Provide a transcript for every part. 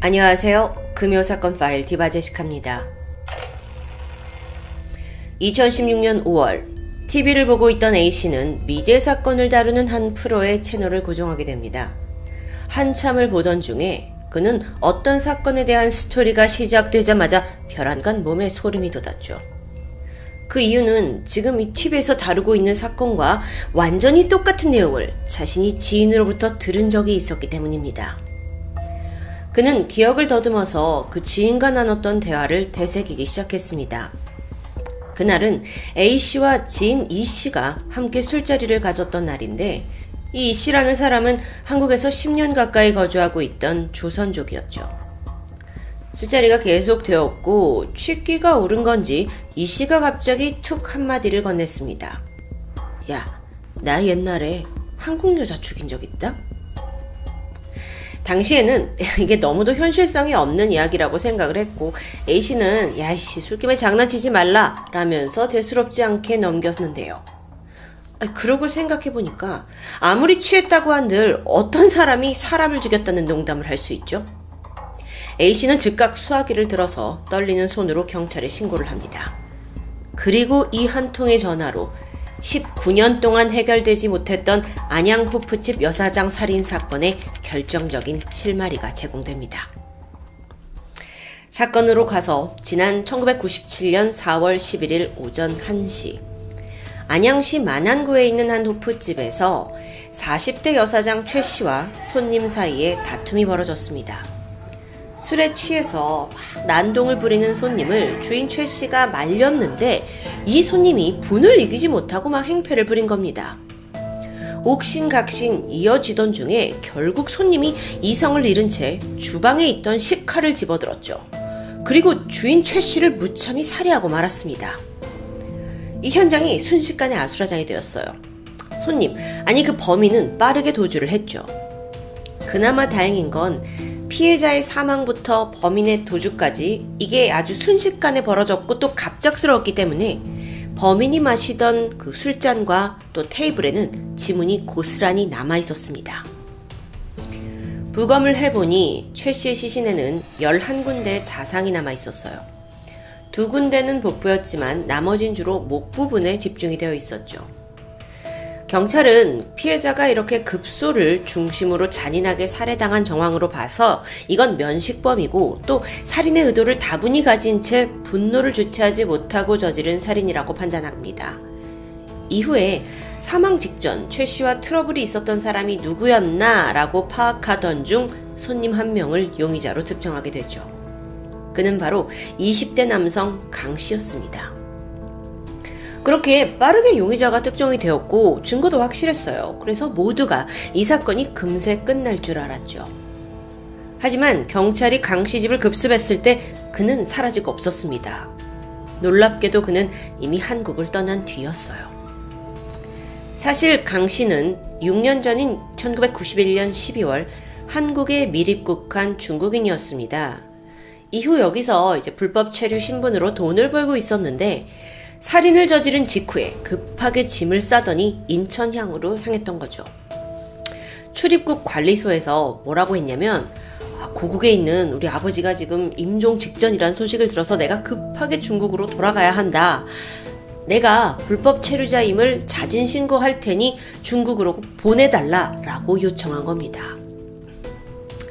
안녕하세요. 금요사건 파일 디바제식합니다. 2016년 5월 TV를 보고 있던 A씨는 미제 사건을 다루는 한 프로의 채널을 고정하게 됩니다. 한참을 보던 중에 그는 어떤 사건에 대한 스토리가 시작되자마자 벼랑간 몸에 소름이 돋았죠. 그 이유는 지금 이 TV에서 다루고 있는 사건과 완전히 똑같은 내용을 자신이 지인으로부터 들은 적이 있었기 때문입니다. 그는 기억을 더듬어서 그 지인과 나눴던 대화를 되새기기 시작했습니다. 그날은 A씨와 지인 E씨가 함께 술자리를 가졌던 날인데 이 E씨라는 사람은 한국에서 10년 가까이 거주하고 있던 조선족이었죠. 술자리가 계속 되었고 취기가 오른 건지 E씨가 갑자기 툭 한마디를 건넸습니다. 야, 나 옛날에 한국 여자 죽인 적 있다? 당시에는 이게 너무도 현실성이 없는 이야기라고 생각을 했고 A씨는 야이씨 술김에 장난치지 말라 라면서 대수롭지 않게 넘겼는데요. 그러고 생각해보니까 아무리 취했다고 한들 어떤 사람이 사람을 죽였다는 농담을 할 수 있죠? A씨는 즉각 수화기를 들어서 떨리는 손으로 경찰에 신고를 합니다. 그리고 이 한 통의 전화로 19년 동안 해결되지 못했던 안양 호프집 여사장 살인 사건의 결정적인 실마리가 제공됩니다. 사건으로 가서 지난 1997년 4월 11일 오전 1시 안양시 만안구에 있는 한 호프집에서 40대 여사장 최씨와 손님 사이에 다툼이 벌어졌습니다. 술에 취해서 난동을 부리는 손님을 주인 최씨가 말렸는데 이 손님이 분을 이기지 못하고 막 행패를 부린 겁니다. 옥신각신 이어지던 중에 결국 손님이 이성을 잃은 채 주방에 있던 식칼을 집어들었죠. 그리고 주인 최씨를 무참히 살해하고 말았습니다. 이 현장이 순식간에 아수라장이 되었어요. 손님, 아니 그 범인은 빠르게 도주를 했죠. 그나마 다행인 건 피해자의 사망부터 범인의 도주까지 이게 아주 순식간에 벌어졌고 또 갑작스러웠기 때문에 범인이 마시던 그 술잔과 또 테이블에는 지문이 고스란히 남아있었습니다. 부검을 해보니 최 씨의 시신에는 11군데의 자상이 남아있었어요. 2군데는 복부였지만 나머진 주로 목 부분에 집중이 되어 있었죠. 경찰은 피해자가 이렇게 급소를 중심으로 잔인하게 살해당한 정황으로 봐서 이건 면식범이고 또 살인의 의도를 다분히 가진 채 분노를 주체하지 못하고 저지른 살인이라고 판단합니다. 이후에 사망 직전 최 씨와 트러블이 있었던 사람이 누구였나 라고 파악하던 중 손님 한 명을 용의자로 특정하게 되죠. 그는 바로 20대 남성 강 씨였습니다. 그렇게 빠르게 용의자가 특정이 되었고 증거도 확실했어요. 그래서 모두가 이 사건이 금세 끝날 줄 알았죠. 하지만 경찰이 강 씨 집을 급습했을 때 그는 사라지고 없었습니다. 놀랍게도 그는 이미 한국을 떠난 뒤였어요. 사실 강 씨는 6년 전인 1991년 12월 한국에 미입국한 중국인이었습니다. 이후 여기서 이제 불법 체류 신분으로 돈을 벌고 있었는데 살인을 저지른 직후에 급하게 짐을 싸더니 인천향으로 향했던 거죠. 출입국 관리소에서 뭐라고 했냐면 고국에 있는 우리 아버지가 지금 임종 직전이란 소식을 들어서 내가 급하게 중국으로 돌아가야 한다. 내가 불법 체류자임을 자진 신고할 테니 중국으로 보내달라라고 요청한 겁니다.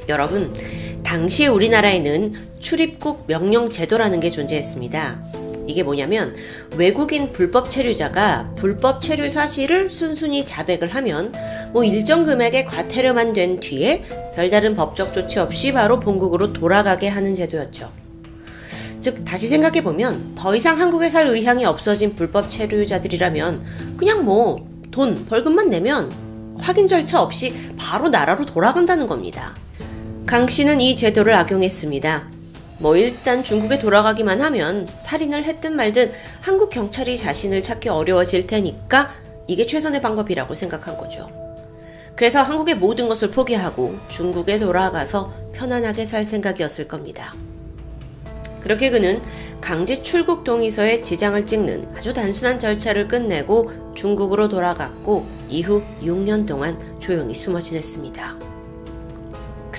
여러분, 당시 우리나라에는 출입국 명령 제도라는 게 존재했습니다. 이게 뭐냐면 외국인 불법 체류자가 불법 체류 사실을 순순히 자백을 하면 일정 금액의 과태료만 된 뒤에 별다른 법적 조치 없이 바로 본국으로 돌아가게 하는 제도였죠. 즉 다시 생각해보면 더 이상 한국에 살 의향이 없어진 불법 체류자들이라면 그냥 돈 벌금만 내면 확인 절차 없이 바로 나라로 돌아간다는 겁니다. 강 씨는 이 제도를 악용했습니다. 일단 중국에 돌아가기만 하면 살인을 했든 말든 한국 경찰이 자신을 찾기 어려워질 테니까 이게 최선의 방법이라고 생각한 거죠. 그래서 한국의 모든 것을 포기하고 중국에 돌아가서 편안하게 살 생각이었을 겁니다. 그렇게 그는 강제 출국 동의서에 지장을 찍는 아주 단순한 절차를 끝내고 중국으로 돌아갔고 이후 6년 동안 조용히 숨어 지냈습니다.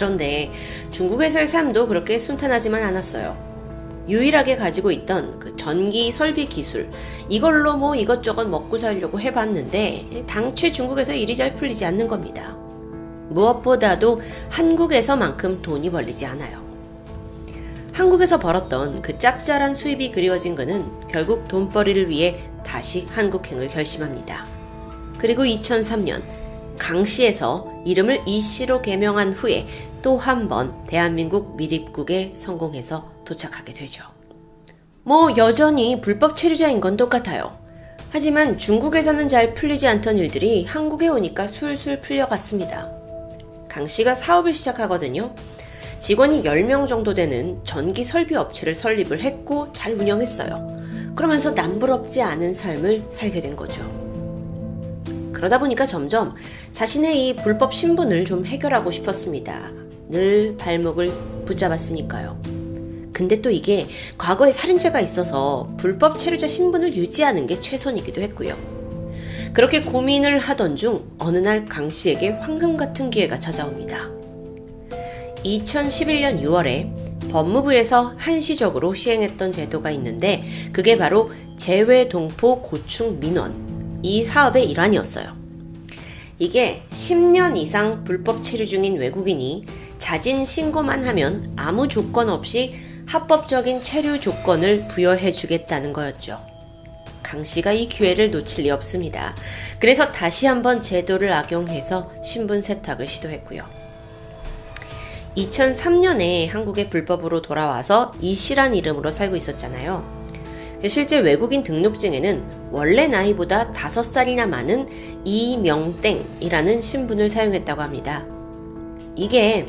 그런데 중국에서의 삶도 그렇게 순탄하지만 않았어요. 유일하게 가지고 있던 그 전기 설비 기술, 이걸로 뭐 이것저것 먹고 살려고 해봤는데 당최 중국에서 일이 잘 풀리지 않는 겁니다. 무엇보다도 한국에서만큼 돈이 벌리지 않아요. 한국에서 벌었던 그 짭짤한 수입이 그리워진 그는 결국 돈벌이를 위해 다시 한국행을 결심합니다. 그리고 2003년 강씨에서 이름을 이씨로 개명한 후에 또 한 번 대한민국 미립국에 성공해서 도착하게 되죠. 뭐 여전히 불법 체류자인 건 똑같아요. 하지만 중국에서는 잘 풀리지 않던 일들이 한국에 오니까 술술 풀려갔습니다. 강씨가 사업을 시작하거든요. 직원이 10명 정도 되는 전기 설비 업체를 설립을 했고 잘 운영했어요. 그러면서 남부럽지 않은 삶을 살게 된 거죠. 그러다 보니까 점점 자신의 이 불법 신분을 좀 해결하고 싶었습니다. 늘 발목을 붙잡았으니까요. 근데 또 이게 과거에 살인죄가 있어서 불법 체류자 신분을 유지하는 게 최선이기도 했고요. 그렇게 고민을 하던 중 어느 날 강씨에게 황금 같은 기회가 찾아옵니다. 2011년 6월에 법무부에서 한시적으로 시행했던 제도가 있는데 그게 바로 재외동포 고충 민원, 이 사업의 일환이었어요. 이게 10년 이상 불법 체류 중인 외국인이 자진 신고만 하면 아무 조건 없이 합법적인 체류 조건을 부여해 주겠다는 거였죠. 강씨가 이 기회를 놓칠 리 없습니다. 그래서 다시 한번 제도를 악용해서 신분 세탁을 시도했고요. 2003년에 한국에 불법으로 돌아와서 이씨란 이름으로 살고 있었잖아요. 실제 외국인 등록증에는 원래 나이보다 5살이나 많은 이명땡이라는 신분을 사용했다고 합니다. 이게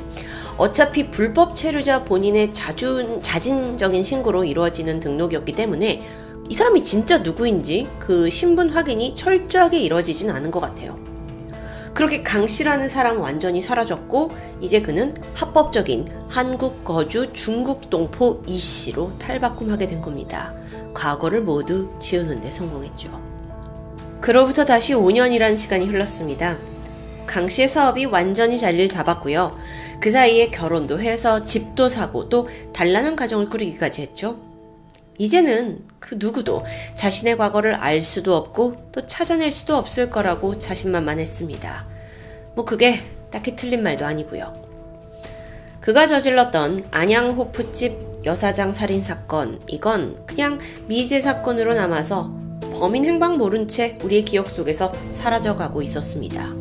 어차피 불법 체류자 본인의 자진적인 신고로 이루어지는 등록이었기 때문에 이 사람이 진짜 누구인지 그 신분 확인이 철저하게 이루어지진 않은 것 같아요. 그렇게 강씨라는 사람은 완전히 사라졌고 이제 그는 합법적인 한국 거주 중국 동포 이씨로 탈바꿈하게 된 겁니다. 과거를 모두 지우는 데 성공했죠. 그로부터 다시 5년이라는 시간이 흘렀습니다. 강씨의 사업이 완전히 자리를 잡았고요. 그 사이에 결혼도 해서 집도 사고 또 단란한 가정을 꾸리기까지 했죠. 이제는 그 누구도 자신의 과거를 알 수도 없고 또 찾아낼 수도 없을 거라고 자신만만했습니다. 뭐 그게 딱히 틀린 말도 아니고요. 그가 저질렀던 안양 호프집 여사장 살인사건, 이건 그냥 미제 사건으로 남아서 범인 행방 모른 채 우리의 기억 속에서 사라져가고 있었습니다.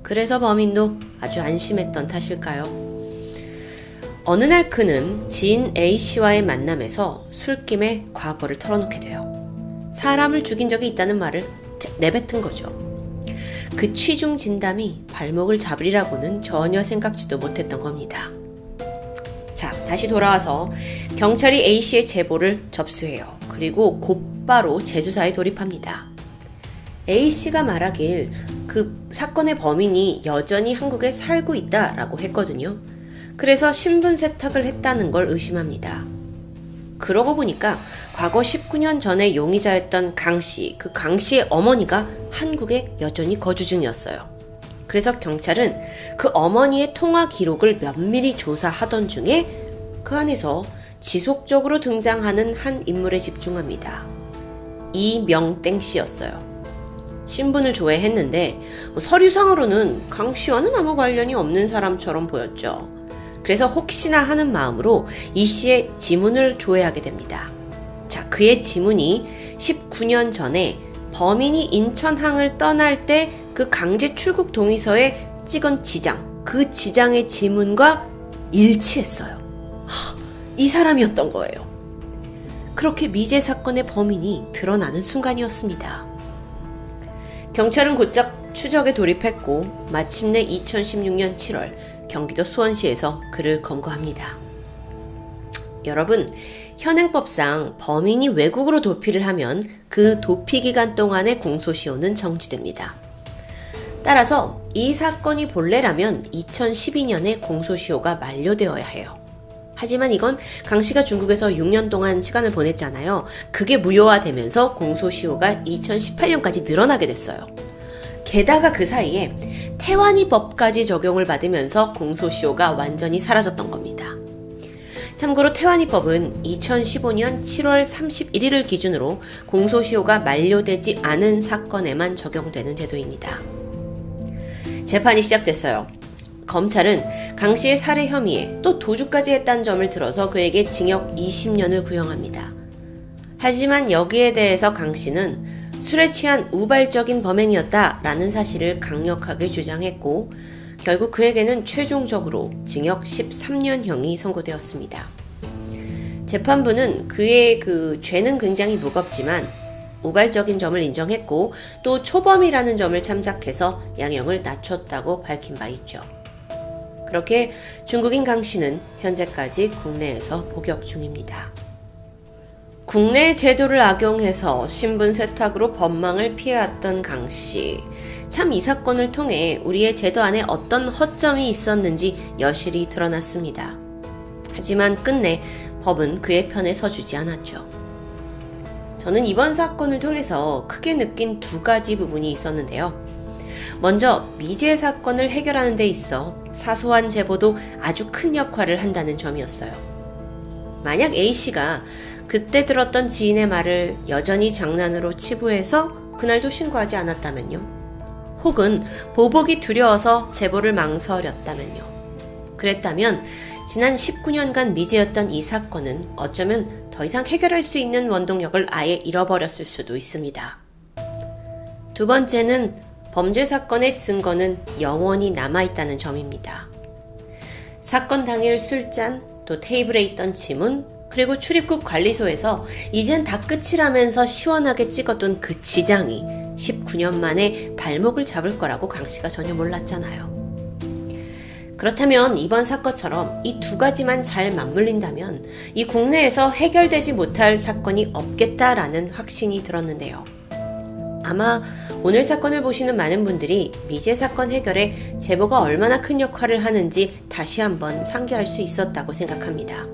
그래서 범인도 아주 안심했던 탓일까요? 어느 날 그는 지인 A씨와의 만남에서 술김에 과거를 털어놓게 돼요. 사람을 죽인 적이 있다는 말을 내뱉은 거죠. 그 취중 진담이 발목을 잡으리라고는 전혀 생각지도 못했던 겁니다. 자, 다시 돌아와서 경찰이 A씨의 제보를 접수해요. 그리고 곧바로 재수사에 돌입합니다. A씨가 말하길 그 사건의 범인이 여전히 한국에 살고 있다라고 했거든요. 그래서 신분 세탁을 했다는 걸 의심합니다. 그러고 보니까 과거 19년 전에 용의자였던 강씨, 그 강씨의 어머니가 한국에 여전히 거주 중이었어요. 그래서 경찰은 그 어머니의 통화 기록을 면밀히 조사하던 중에 그 안에서 지속적으로 등장하는 한 인물에 집중합니다. 이명땡 씨였어요. 신분을 조회했는데 서류상으로는 강씨와는 아무 관련이 없는 사람처럼 보였죠. 그래서 혹시나 하는 마음으로 이 씨의 지문을 조회하게 됩니다. 자, 그의 지문이 19년 전에 범인이 인천항을 떠날 때 그 강제 출국 동의서에 찍은 지장, 그 지장의 지문과 일치했어요. 이 사람이었던 거예요. 그렇게 미제 사건의 범인이 드러나는 순간이었습니다. 경찰은 곧장 추적에 돌입했고 마침내 2016년 7월 경기도 수원시에서 그를 검거합니다. 여러분, 현행법상 범인이 외국으로 도피를 하면 그 도피 기간 동안의 공소시효는 정지됩니다. 따라서 이 사건이 본래라면 2012년에 공소시효가 만료되어야 해요. 하지만 이건 강씨가 중국에서 6년 동안 시간을 보냈잖아요. 그게 무효화되면서 공소시효가 2018년까지 늘어나게 됐어요. 게다가 그 사이에 태완이 법까지 적용을 받으면서 공소시효가 완전히 사라졌던 겁니다. 참고로 태완이 법은 2015년 7월 31일을 기준으로 공소시효가 만료되지 않은 사건에만 적용되는 제도입니다. 재판이 시작됐어요. 검찰은 강 씨의 살해 혐의에 또 도주까지 했다는 점을 들어서 그에게 징역 20년을 구형합니다. 하지만 여기에 대해서 강 씨는 술에 취한 우발적인 범행이었다라는 사실을 강력하게 주장했고 결국 그에게는 최종적으로 징역 13년형이 선고되었습니다. 재판부는 그의 죄는 굉장히 무겁지만 우발적인 점을 인정했고 또 초범이라는 점을 참작해서 양형을 낮췄다고 밝힌 바 있죠. 그렇게 중국인 강 씨는 현재까지 국내에서 복역 중입니다. 국내 제도를 악용해서 신분 세탁으로 법망을 피해왔던 강 씨. 참 이 사건을 통해 우리의 제도 안에 어떤 허점이 있었는지 여실히 드러났습니다. 하지만 끝내 법은 그의 편에 서주지 않았죠. 저는 이번 사건을 통해서 크게 느낀 두 가지 부분이 있었는데요. 먼저 미제 사건을 해결하는 데 있어 사소한 제보도 아주 큰 역할을 한다는 점이었어요. 만약 A씨가 그때 들었던 지인의 말을 여전히 장난으로 치부해서 그날도 신고하지 않았다면요. 혹은 보복이 두려워서 제보를 망설였다면요. 그랬다면 지난 19년간 미제였던 이 사건은 어쩌면 더 이상 해결할 수 있는 원동력을 아예 잃어버렸을 수도 있습니다. 두 번째는 범죄 사건의 증거는 영원히 남아있다는 점입니다. 사건 당일 술잔, 또 테이블에 있던 지문, 그리고 출입국 관리소에서 이젠 다 끝이라면서 시원하게 찍어둔 그 지장이 19년 만에 발목을 잡을 거라고 강 씨가 전혀 몰랐잖아요. 그렇다면 이번 사건처럼 이 두 가지만 잘 맞물린다면 이 국내에서 해결되지 못할 사건이 없겠다라는 확신이 들었는데요. 아마 오늘 사건을 보시는 많은 분들이 미제 사건 해결에 제보가 얼마나 큰 역할을 하는지 다시 한번 상기할 수 있었다고 생각합니다.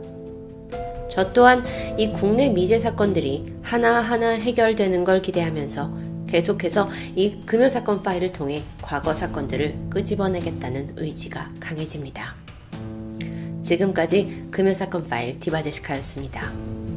저 또한 이 국내 미제 사건들이 하나하나 해결되는 걸 기대하면서 계속해서 이 금요사건 파일을 통해 과거 사건들을 끄집어내겠다는 의지가 강해집니다. 지금까지 금요사건 파일 디바제시카였습니다.